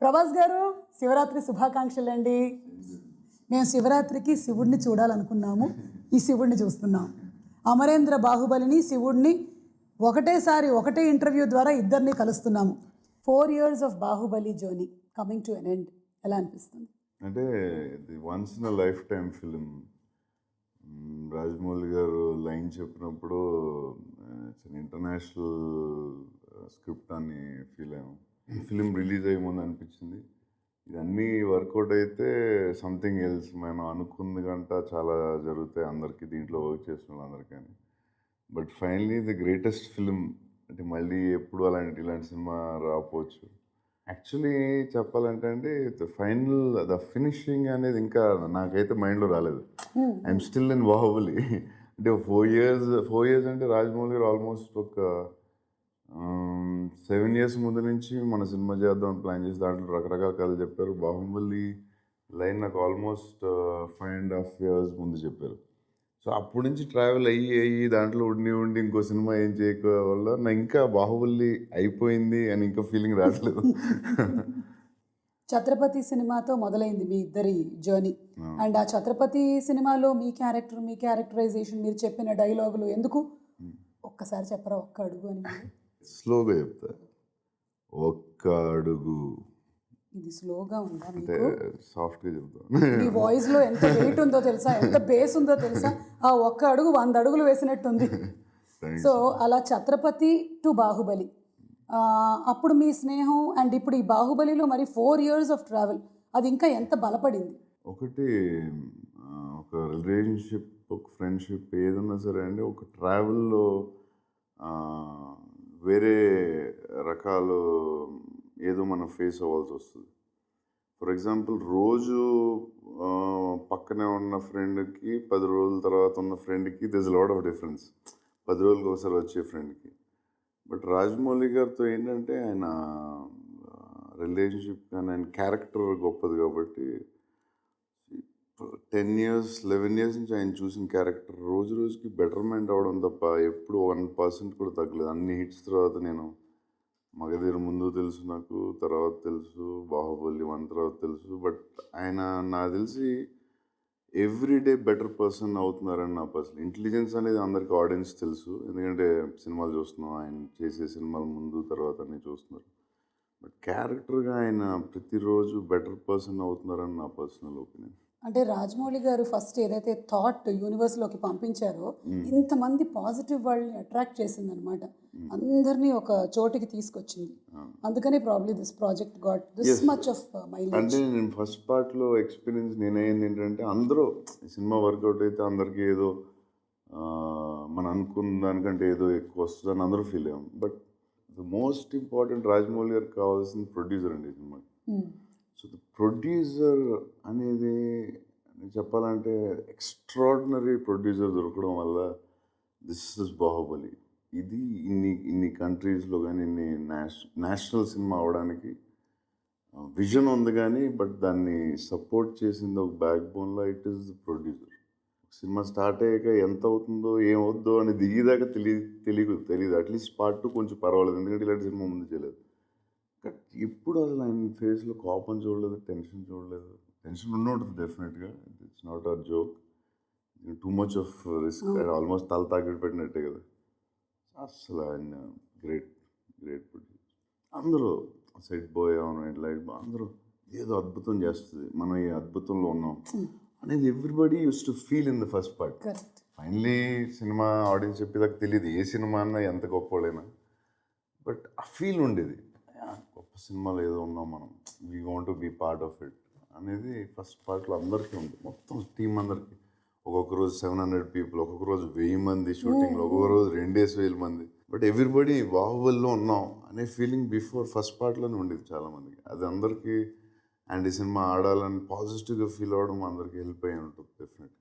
ప్రభాస్ గారు శివరాత్రి శుభాకాంక్షలు అండి. మేము శివరాత్రికి శివుడిని చూడాలనుకున్నాము, ఈ శివుడిని చూస్తున్నాం. అమరేంద్ర బాహుబలిని శివుడిని ఒకటేసారి ఒకటే ఇంటర్వ్యూ ద్వారా ఇద్దరిని కలుస్తున్నాము. 4 years of Baahubali journey coming to an end. ఎలా అనిపిస్తుంది? అంటే ఇది once in life time film. Rajamouli గారు లైన్ చెప్పినప్పుడు ఇంటర్నేషనల్ స్క్రిప్ట్ అని ఫీల్ అయ్యాము. ఫిలిం రిలీజ్ అయ్యే ముందు అనిపించింది ఇదన్నీ వర్కౌట్ అయితే సంథింగ్ ఎల్స్. మనం అనుకుంది గంట చాలా జరుగుతాయి అందరికీ, దీంట్లో వర్క్ చేసిన వాళ్ళందరికీ. But finally the greatest film. అంటే మళ్ళీ ఎప్పుడు ఇలాంటి సినిమా రాకపోవచ్చు. యాక్చువల్లీ చెప్పాలంటే అండి ద ఫినిషింగ్ అనేది ఇంకా నాకైతే మైండ్లో రాలేదు. I'm still in Baahubali. అంటే 4 years అంటే రాజమౌళి గారు ఆల్మోస్ట్ ఒక 7 years ముందు నుంచి మన సినిమా చేద్దాం ప్లాన్ చేసి దాంట్లో రకరకాల కథలు చెప్పారు. బాహుబలి లైన్ నాకు ఆల్మోస్ట్ 5.5 years ముందు చెప్పారు. సో అప్పటి నుంచి ట్రావెల్ అయ్యి దాంట్లో ఉండి ఇంకో సినిమా ఏం చేయక వల్ల నా ఇంకా బాహుబలి అయిపోయింది అని ఇంకా ఫీలింగ్ రావట్లేదు. ఛత్రపతి సినిమాతో మొదలైంది మీ ఇద్దరి జర్నీ. అండ్ ఆ ఛత్రపతి సినిమాలో మీ క్యారెక్టరైజేషన్, మీరు చెప్పిన డైలాగులు ఎందుకు ఒక్కసారి చెప్పరా? ఒక్క అడుగు అని. స్లోగా చెప్తా. ఒక్క అడుగు. ఇది స్లోగా ఉందా? అంటే సాఫ్ట్గా చెప్తాను. మీ వాయిస్ లో ఎంత వెయిట్ ఉందో తెలుసా, ఎంత బేస్ ఉందో తెలుసా? ఆ ఒక్క అడుగు 100 అడుగులు వేసినట్టుంది. సో అలా ఛత్రపతి టు బాహుబలి, అప్పుడు మీ స్నేహం అండ్ ఇప్పుడు ఈ బాహుబలిలో మరి 4 years ఆఫ్ ట్రావెల్, అది ఇంకా ఎంత బలపడింది? ఒకటి ఒక రిలేషన్షిప్, ఒక ఫ్రెండ్షిప్ ఏదన్నా సరే అండి, ఒక ట్రావెల్లో వేరే రకాలు ఏదో మనం ఫేస్ అవ్వాల్సి వస్తుంది. ఫర్ ఎగ్జాంపుల్ రోజు పక్కనే ఉన్న ఫ్రెండ్కి 10 రోజుల తర్వాత ఉన్న ఫ్రెండ్కి దిస్ లాట్ ఆఫ్ డిఫరెన్స్. 10 రోజులకి ఒకసారి వచ్చే ఫ్రెండ్కి. బట్ రాజమౌళి గారితో ఏంటంటే ఆయన రిలేషన్షిప్ కానీ ఆయన క్యారెక్టర్ గొప్పది కాబట్టి 10 years 11 years నుంచి ఆయన చూసిన క్యారెక్టర్ రోజు రోజుకి బెటర్మెంట్ అవ్వడం తప్ప ఎప్పుడు 1% కూడా తగ్గలేదు. అన్ని హిట్స్ తర్వాత నేను మగధీర ముందు తెలుసు, నాకు తర్వాత తెలుసు, బాహుబలి 1 తర్వాత తెలుసు. బట్ ఆయన నాకు తెలిసి ఎవ్రీడే బెటర్ పర్సన్ అవుతున్నారని నా పర్సనల్ ఇంటెలిజెన్స్ అనేది అందరికీ ఆడియన్స్ తెలుసు, ఎందుకంటే సినిమాలు చూస్తున్నాం, ఆయన చేసే సినిమాలు ముందు తర్వాత అన్నీ చూస్తున్నారు. బట్ క్యారెక్టర్గా ఆయన ప్రతిరోజు బెటర్ పర్సన్ అవుతున్నారని నా పర్సనల్ ఒపీనియన్. అంటే రాజమౌళి గారు ఫస్ట్ ఏదైతే థాట్ యూనివర్స్లోకి పంపించారో ఇంతమంది పాజిటివ్ వాళ్ళని అట్రాక్ట్ చేసింది అనమాట, అందరినీ ఒక చోటికి తీసుకొచ్చింది. అందుకని probably this project got this much of mileage. అంటే నేను ఫస్ట్ పార్ట్లో ఎక్స్పీరియన్స్ నేనైంది ఏంటంటే, అందరూ సినిమా వర్కౌట్ అయితే అందరికీ ఏదో మనం అనుకున్న దానికంటే ఏదో ఎక్కువ వస్తుందని అందరూ ఫీల్ అయ్యాం. But the most important Rajamouli గారికి కావాల్సిన ప్రొడ్యూసర్ అండి ఈ సినిమాకి. సో ద ప్రొడ్యూసర్ అనేది చెప్పాలంటే ఎక్స్ట్రాడినరీ ప్రొడ్యూసర్ దొరకడం వల్ల దిస్ ఇస్ బాహుబలి. ఇది ఇన్ని కంట్రీస్లో కానీ ఇన్ని నేషనల్ సినిమా అవడానికి విజన్ ఉంది కానీ, బట్ దాన్ని సపోర్ట్ చేసింది ఒక బ్యాక్ బోన్లో it is the producer. Cinema start అయ్యాక ఎంత అవుతుందో ఏమవుద్దో అని దిగేదాకా తెలియదు. అట్లీస్ట్ పార్ట్ 2 కొంచెం పర్వాలేదు, ఎందుకంటే ఇలాంటి సినిమా ముందు చేయలేదు. ఇప్పుడు అసలు ఆయన ఫేస్లో కోపం చూడలేదు, టెన్షన్ చూడలేదు. టెన్షన్ ఉంటుంది డెఫినెట్గా, it's not a joke. Too much of risk, almost తల తాకిడి పెట్టినట్టే కదా. అసలు ఆయన గ్రేట్ ప్రొడ్యూసర్. అందరూ సెట్ బాయ్ లైట్ అందరూ ఏదో అద్భుతం చేస్తుంది, మనం ఈ అద్భుతంలో ఉన్నాం అనేది everybody used to feel in the first part. Finally cinema audience చెప్పేదాకా తెలియదు ఏ సినిమా అన్నా ఎంత గొప్పవాళ్ళైనా, బట్ ఆ ఫీల్ ఉండేది. గొప్ప సినిమాలో ఏదో ఉన్నాం మనం, we want to be part of it అనేది ఫస్ట్ పార్ట్లో అందరికీ ఉంటుంది, మొత్తం టీం అందరికీ. ఒక్కొక్క రోజు 700 people, ఒక్కొక్క రోజు 1000 మంది షూటింగ్లో, ఒక్కొక్క రోజు 2,000 మంది. బట్ ఎవ్రీబడి బాహుబలిలో ఉన్నాం అనే ఫీలింగ్ బిఫోర్ ఫస్ట్ పార్ట్లోనే ఉండేది చాలామందికి. అది అందరికీ అండ్ ఈ సినిమా ఆడాలని పాజిటివ్గా ఫీల్ అవ్వడం అందరికీ హెల్ప్ అయ్యి ఉంటుంది డెఫినెట్.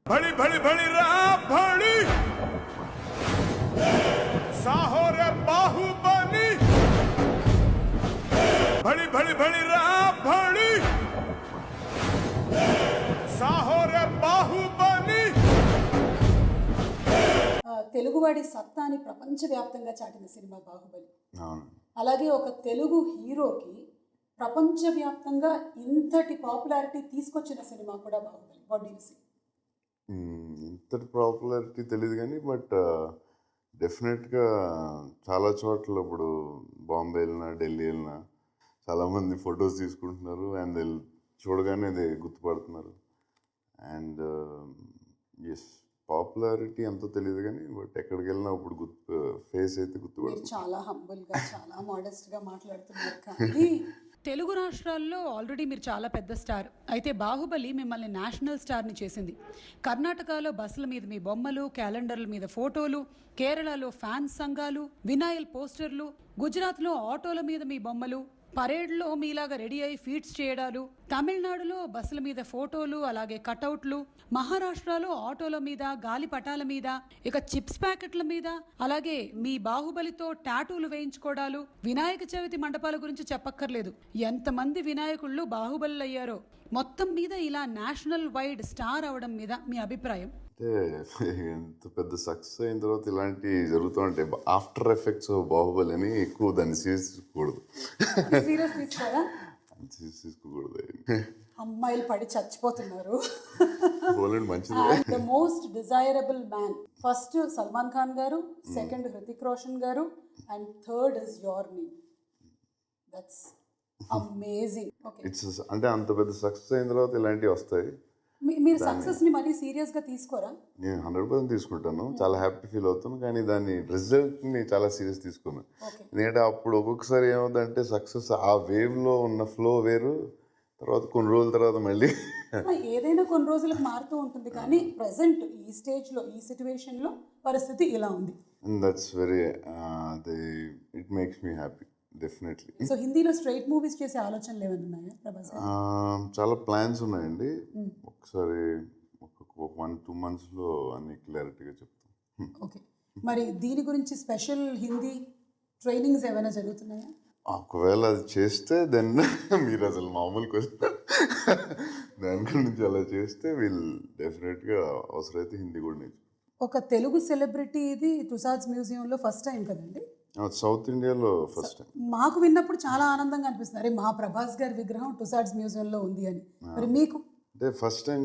తెలుగువాడి సత్తాని ప్రపంచవ్యాప్తంగా చాటిన సినిమా బాహుబలి. అలాగే ఒక తెలుగు హీరోకి ప్రపంచవ్యాప్తంగా ఇంతటి పాపులారిటీ తీసుకొచ్చిన సినిమా కూడా Baahubali. What do you see? ఇంతటి పాపులారిటీ తెలియదు కానీ బట్ డెఫినెట్గా చాలా చోట్ల ఇప్పుడు బాంబే వెళ్ళినా ఢిల్లీ వెళ్ళినా చాలామంది ఫొటోస్ తీసుకుంటున్నారు అండ్ చూడగానే అది గుర్తుపడుతున్నారు. అండ్ ఎస్, పాపులారిటీ ఎంతో తెలియదు కానీ బట్ ఎక్కడికి వెళ్ళినా ఇప్పుడు ఫేస్ అయితే మీరు గుర్తుపడుతుంది. చాలా హంబుల్గా చాలా మోడెస్ట్గా మాట్లాడుతున్నారు కానీ తెలుగు రాష్ట్రాల్లో ఆల్రెడీ మీరు చాలా పెద్ద స్టార్. అయితే బాహుబలి మిమ్మల్ని నేషనల్ స్టార్ని చేసింది. కర్ణాటకలో బస్సుల మీద మీ బొమ్మలు, క్యాలెండర్ల మీద ఫోటోలు, కేరళలో ఫ్యాన్స్ సంఘాలు, వినాయల్ పోస్టర్లు, గుజరాత్లో ఆటోల మీద మీ బొమ్మలు, పరేడ్లో మీలాగా రెడీ అయి ఫీట్స్ చేయడాలు, తమిళనాడులో బస్సుల మీద ఫోటోలు అలాగే కటౌట్లు, మహారాష్ట్రలో ఆటోల మీద, గాలి పటాల మీద, ఇక చిప్స్ ప్యాకెట్ల మీద, అలాగే మీ బాహుబలితో టాటూలు వేయించుకోవడాలు, వినాయక చవితి మండపాల గురించి చెప్పక్కర్లేదు. ఎంతమంది వినాయకుళ్ళు బాహుబలి అయ్యారో. మొత్తం మీద ఇలా నేషనల్ వైడ్ స్టార్ అవడం మీద మీ అభిప్రాయం? అంటే ఎంత పెద్ద సక్సెస్ అయిన తర్వాత ఇలాంటివి జరుగుతూ ఉంటాయి. ఆఫ్టర్ ఎఫెక్ట్స్ బాహుబలి అని ఎక్కువ దాన్ని సీరియస్ తీసుకోకూడదు. సీరియస్ తీసుకోరా? సీరియస్ తీసుకోకూడదు. అమ్మాయిలు పడి చచ్చిపోతున్నారు. పోలండి మంచిది. The most desirable man, first Salman Khan గారు, సెకండ్ హృతిక్ రోషన్ గారు, and third is your name. That's amazing. Okay, it's అంటే అంత పెద్ద సక్సెస్ అయిన తర్వాత ఇలాంటివి వస్తాయి. మీరు సక్సెస్ ని మరీ సీరియస్ గా తీసుకోరా? నేను 100% తీసుకుంటాను, చాలా హ్యాపీ ఫీల్ అవుతాను. కానీ దాని రిజల్ట్ని చాలా సీరియస్ తీసుకున్నాను. ఓకే, ఎందుకంటే అప్పుడు ఒక్కొక్కసారి ఏమవుతుందంటే సక్సెస్ ఆ వేవ్లో ఉన్న ఫ్లో వేరు, తర్వాత కొన్ని రోజుల తర్వాత మళ్ళీ ఏదైనా కొన్ని రోజులకు మారుతూ ఉంటుంది. కానీ ప్రెసెంట్ ఈ స్టేజ్ లో, ఈ సిచ్యువేషన్ లో పరిస్థితి ఇలా ఉంది. That's very it makes me happy definitely. So హిందీలో స్ట్రైట్ మూవీస్ చేసే ఆలోచనలు ఏమైనా ఉన్నాయా ప్రభాస్ గారు? చాలా ప్లాన్స్ ఉన్నాయండి. ఒకసారి ఒక 1-2 monthsలో అన్ని క్లారిటీగా చెప్తాం. ఓకే, మరి దీని గురించి స్పెషల్ హిందీ ట్రైనింగ్స్ ఏమైనా జరుగుతున్నాయా? ఒకవేళ అది చేస్తే దెన్ మీరు అసలు మామూలు క్వశ్చన్. దాని గురించి అలా చేస్తే వీళ్ళు డెఫినెట్గా అవసరమైతే హిందీ కూడా నేర్చు. ఒక తెలుగు సెలబ్రిటీ ఇది టుసాడ్స్ మ్యూజియంలో ఫస్ట్ టైం కదండి? సౌత్ ఇండియాలో ఫస్ట్ టైం. మాకు విన్నప్పుడు చాలా ఆనందంగా అనిపిస్తుంది, అరే మా ప్రభాస్ గారి విగ్రహం టుసాడ్స్ మ్యూజియంలో ఉంది అని. మరి మీకు? అంటే ఫస్ట్ టైం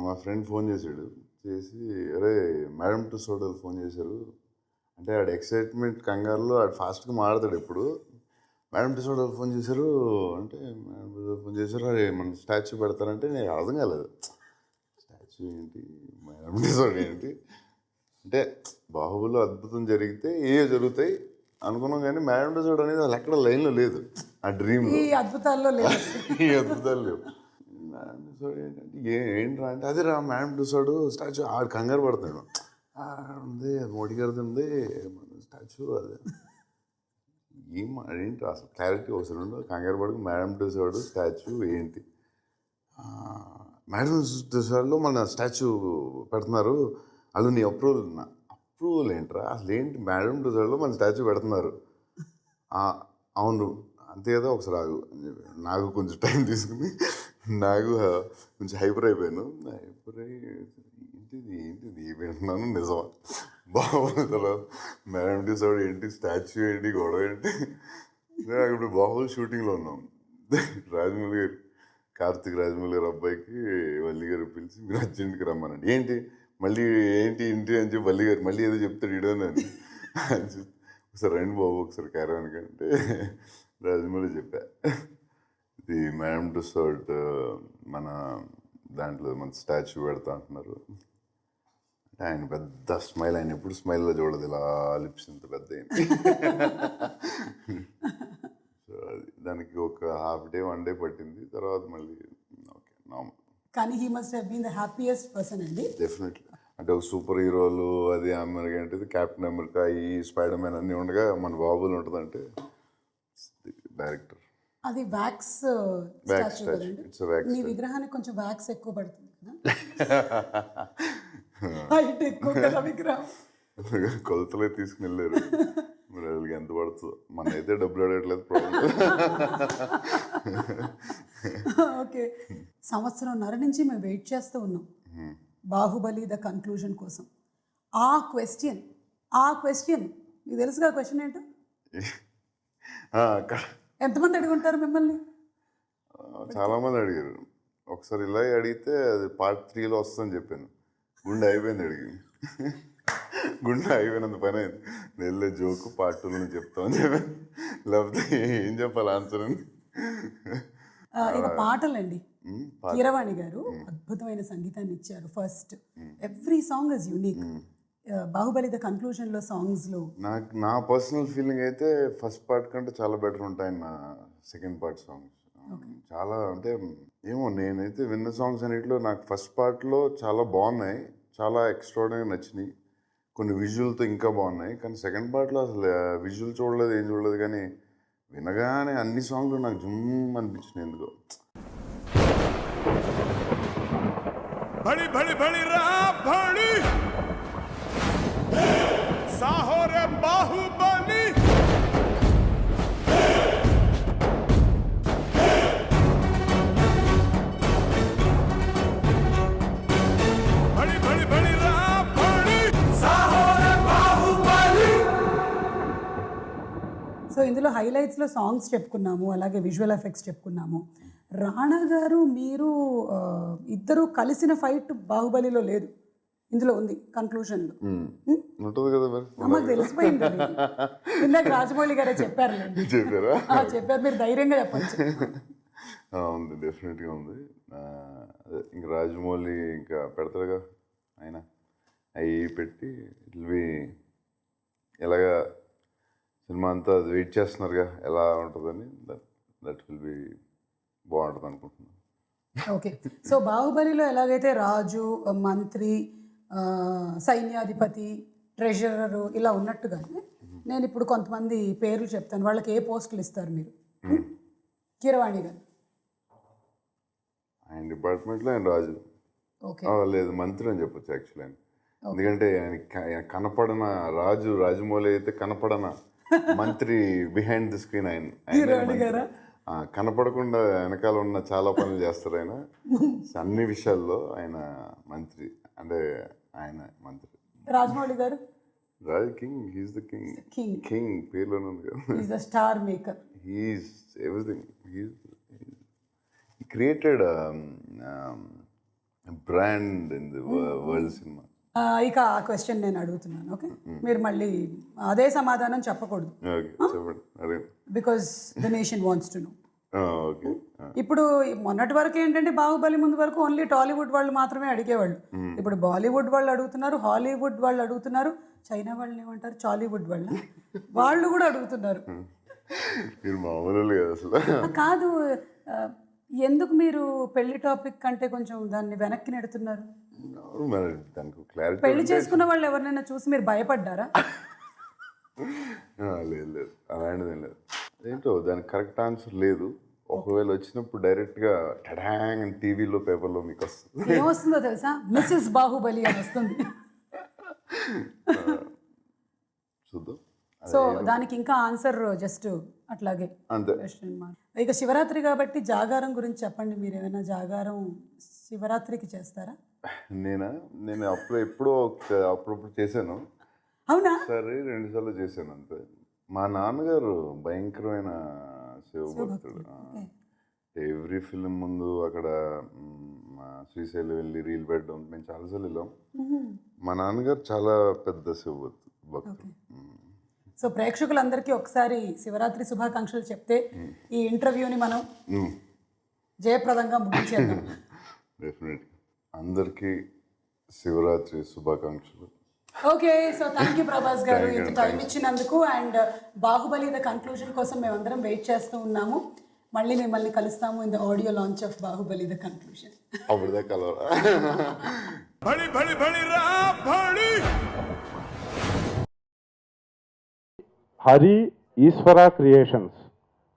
మా ఫ్రెండ్ ఫోన్ చేశాడు, చేసి అరే మేడం టుసాడ్ వాళ్ళు ఫోన్ చేశారు అంటే ఆడ ఎక్సైట్మెంట్ కంగారులో ఆడు ఫాస్ట్గా మాట్లాడతాడు ఎప్పుడు. మేడం టుసాడ్ వాళ్ళు ఫోన్ చేశారు అంటే మేడం టుసాడ్ ఫోన్ చేశారు, అరే మన స్టాచ్యూ పెడతారంటే నేను అర్థం కాలేదు. స్టాచ్యూ ఏంటి, మేడం టుసాడ్ ఏంటి అంటే బాహుబలిలో అద్భుతం జరిగితే జరుగుతాయి అనుకున్నాం. కానీ మేడం టుసాడ్ అనేది అసలు ఎక్కడ లైన్లో లేదు ఆ డ్రీమ్లో. ఈ అద్భుతాల్లో లేదు. ఈ అద్భుతాలు లేవు. మేడం టుసాడ్ ఏంటంటే ఏంట్రా అంటే అదే రా మేడం టుసాడ్ స్టాచ్యూ. ఆడు కంగారు పడతాడు, ఉంది మోడీ గారిది ఉంది స్టాచ్యూ, అదే ఏంటి అసలు క్లారిటీ అవసరం ఉండదు. కంగారు పడుకు మేడం టుసాడ్ స్టాచ్యూ ఏంటి, మేడం టుసాడ్లో మన స్టాచ్యూ పెడుతున్నారు, వాళ్ళు నీ అప్రూవల్ ఏంట్రా అసలు ఏంటి, మేడం టుసాడ్లో మన స్టాచ్యూ పెడుతున్నారు. అవును అంతే కదా, ఒకసారి ఆగు అని చెప్పి నాకు కొంచెం టైం తీసుకుని నాకు కొంచెం హైపర్ అయిపోయాను. హైపర్ అయ్యి ఏంటిది వింటున్నాను నిజమా బాహుబలి తర్వాత మేడం టుసాడ్ ఏంటి, స్టాచ్యూ ఏంటి, గొడవ ఏంటి. ఇప్పుడు బాహుబలి షూటింగ్లో ఉన్నాం, రాజమౌళి గారు కార్తీక్ రాజమౌళి గారు అబ్బాయికి వల్లి గారు పిలిచి మీరు అర్జెంట్కి రమ్మనండి. ఏంటి మళ్ళీ ఏంటి అని చెప్పి వల్లి గారు మళ్ళీ ఏదో చెప్తాడు ఇడోనని. ఒకసారి రండి బాబు ఒకసారి క్యారవాన్కి అంటే రాజమౌళి చెప్పా, ఇది మేడం టుసాడ్ మన దాంట్లో మన స్టాచ్యూ పెడతా అంటున్నారు అంటే ఆయన పెద్ద స్మైల్, ఆయన ఎప్పుడు స్మైల్లో చూడదు, ఇలా లిప్స్ ఇంత పెద్ద అయింది. సో అది దానికి ఒక హాఫ్ డే 1 day పట్టింది, తర్వాత మళ్ళీ ఓకే నార్మల్. కానీ he must have been the happiest person అండి. డెఫినెట్లీ. అంటే ఒక సూపర్ హీరోలు అది అమెరికా అంటే క్యాప్టెన్ అమెరికా, ఈ స్పైడర్ మ్యాన్ అన్నీ ఉండగా మన బాబులు ఉంటుందంటే డైరెక్టర్. అది వ్యాక్స్ వ్యాక్స్ స్టాచ్యూ స్టాచ్యూ, కదండి? It's wax. మీ విగ్రహానికి కొంచెం వ్యాక్స్ ఎక్కువ పడుతుంది కదా, హైట్ ఎక్కువ కదా విగ్రహం. కొలతలే తీసుకుని వెళ్ళారు, మరి వాళ్ళకి ఎంత పడుతుందో, మన అయితే డబ్బులు అడగట్లేదు ప్రాబ్లం. ఓకే, సంవత్సరంన్నర నుంచి మేము వెయిట్ చేస్తూ ఉన్నాం బాహుబలి ద కన్క్లూజన్ కోసం. ఆ క్వశ్చన్ మీకు తెలుసుగా క్వశ్చన్ ఏంటో? ఎంతమంది అడుగుంటారు మిమ్మల్ని? చాలా మంది అడిగారు. ఒకసారి ఇలాగే అడిగితే అది పార్ట్ 3లో వస్తుందని చెప్పాను. గుండె అయిపోయింది అడిగి. గుండె అయిపోయినంత పని అయింది. వెళ్ళే జోకు పార్ట్ 2లో చెప్తామని చెప్పాను. లేకపోతే ఏం చెప్పాలి ఆన్సర్ అని. ఇక పాటలండి. కీరవాణి గారు అద్భుతమైన సంగీతాన్ని ఇచ్చారు. First every song is unique. Baahubali the కన్క్లూజన్లో సాంగ్స్లో నా పర్సనల్ ఫీలింగ్ అయితే ఫస్ట్ పార్ట్ కంటే చాలా బెటర్ ఉంటాయి నా సెకండ్ పార్ట్ సాంగ్స్. చాలా అంటే ఏమో నేనైతే విన్న సాంగ్స్ అన్నిటిలో నాకు ఫస్ట్ పార్ట్లో చాలా బాగున్నాయి, చాలా ఎక్స్ట్రాడినరీ నచ్చినాయి. కొన్ని విజువల్తో ఇంకా బాగున్నాయి. కానీ సెకండ్ పార్ట్లో అసలు విజువల్ చూడలేదు, ఏం చూడలేదు. కానీ వినగానే అన్ని సాంగ్లు నాకు జుమ్ అనిపించినాయి ఎందుకో. बड़ी बड़ी बड़ी बड़ी साहो रे बाहुबली बड़ी बड़ी बड़ी बड़ी साहो रे बाहुबली. సో ఇందులో హైలైట్స్లో సాంగ్స్ చెప్పుకున్నాము, అలాగే విజువల్ ఎఫెక్ట్స్ చెప్పుకున్నాము. రాణా గారు మీరు ఇద్దరు కలిసిన ఫైట్ బాహుబలిలో లేదు, ఇందులో ఉంది కన్క్లూజన్లో. ఉంటుంది కదా మరి. మాకు తెలిసిపోయింది. ఇందాక రాజమౌళి గారే చెప్పారు. చెప్పారా? చెప్పారు, మీరు ధైర్యంగా చెప్పచ్చు. ఉంది, డెఫినెట్గా ఉంది. ఇంకా రాజమౌళి ఇంకా పెడతాడుగా ఆయన, అవి పెట్టి ఇట్ బి ఎలాగా సినిమా అంతా వెయిట్ చేస్తున్నారుగా ఎలా ఉంటుందని. దట్ విల్ బి బాగుంటుంది అనుకుంటున్నాను. ఓకే, సో బాహుబలిలో ఎలాగైతే రాజు, మంత్రి, సైన్యాధిపతి, ట్రెజరరు ఇలా ఉన్నట్టుగానే నేను ఇప్పుడు కొంతమంది పేర్లు చెప్తాను, వాళ్ళకి ఏ పోస్టులు ఇస్తారు మీరు? కీరవాణి గారు ఆయన డిపార్ట్మెంట్లో ఆయన రాజు. ఓకే, లేదు మంత్రి అని చెప్పొచ్చు యాక్చువల్లీ ఆయన. ఎందుకంటే ఆయన కనపడన రాజు, రాజమౌళి అయితే కనపడన మంత్రి, బిహైండ్ ది స్క్రీన్ ఆయన కనపడకుండా వెనకాల ఉన్న చాలా పనులు చేస్తారు ఆయన. అన్ని విషయాల్లో ఆయన మంత్రి, అంటే ఆయన మంత్రి. రాజమౌళి గారు Raj king, he's the king. King పేర్లోనే ఉంది కదా. Is the star maker, he's everything. He created brand in the world cinema. ఇక ఆ క్వశ్చన్ నేను అడుగుతున్నాను. ఓకే, మీరు మళ్ళీ అదే సమాధానం చెప్పకూడదు, because the nation wants to know. ఇప్పుడు మొన్నటి వరకు ఏంటంటే బాహుబలి ముందు వరకు ఓన్లీ టాలీవుడ్ వాళ్ళు మాత్రమే అడిగేవాళ్ళు. ఇప్పుడు బాలీవుడ్ వాళ్ళు అడుగుతున్నారు, హాలీవుడ్ వాళ్ళు అడుగుతున్నారు, చైనా వాళ్ళని ఏమంటారు, చాలీవుడ్ వాళ్ళు కూడా అడుగుతున్నారు. కాదు, ఎందుకు మీరు పెళ్లి టాపిక్ కంటే కొంచెం దాన్ని వెనక్కి నెడుతున్నారు? పెళ్లి చేసుకున్న వాళ్ళు ఎవరినైనా చూసి మీరు భయపడ్డారా? లేదు లేదు, అలాంటిదేం లేదు. ఏంటో దానికి కరెక్ట్ ఆన్సర్ లేదు. ఒకవేళ వచ్చినప్పుడు డైరెక్ట్గా టడాంగ్ అని టీవీలో, పేపర్లో మీకు వస్తుంది. ఏమొస్తుందో తెలుసా? మిస్సెస్ బాహుబలి అని వస్తుంది. చూద్దాం. సో దానికి ఇంకా ఆన్సర్ జస్ట్ అట్లాగే అంతే. ఇక శివరాత్రి కాబట్టి జాగారం గురించి చెప్పండి. మీరు ఏమైనా జాగారం శివరాత్రికి చేస్తారా? నేను ఎప్పుడో అప్పుడప్పుడు చేశాను. అవునా? సరే 2 సార్లు చేశాను అంతే. మా నాన్నగారు భయంకరమైన శివభక్తుడు. ఎవ్రీ ఫిలిం ముందు అక్కడ శ్రీశైలం వెళ్ళి రీల్ పెట్టడం మేము చాలాసార్లు వెళ్ళాం. మా నాన్నగారు చాలా పెద్ద శివభక్తుడు. సో ప్రేక్షకులందరికీ ఒకసారి శివరాత్రి శుభాకాంక్షలు చెప్తే ఈ ఇంటర్వ్యూని మనం జయప్రదంగా ముగించేద్దాం. డెఫినెట్గా అందరికీ శివరాత్రి శుభాకాంక్షలు. Okay, so thank you Prabhas గారు ఇంత టైం ఇచ్చినందుకు. అండ్ బాహుబలి ద కన్క్లూజన్ కోసం మేమందరం వెయిట్ చేస్తూ ఉన్నాము. మళ్ళీ మిమ్మల్ని కలుస్తాము in the audio launch of Baahubali the conclusion. అప్పుడుదా కలవరా? హరి ఈశ్వర క్రియేషన్స్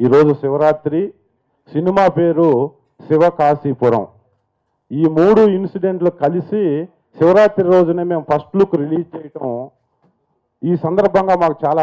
ఈరోజు శివరాత్రి, సినిమా పేరు శివకాశీపురం. ఈ 3 ఇన్సిడెంట్లు కలిసి శివరాత్రి రోజునే మేము ఫస్ట్ లుక్ రిలీజ్ చేయటం, ఈ సందర్భంగా మాకు చాలా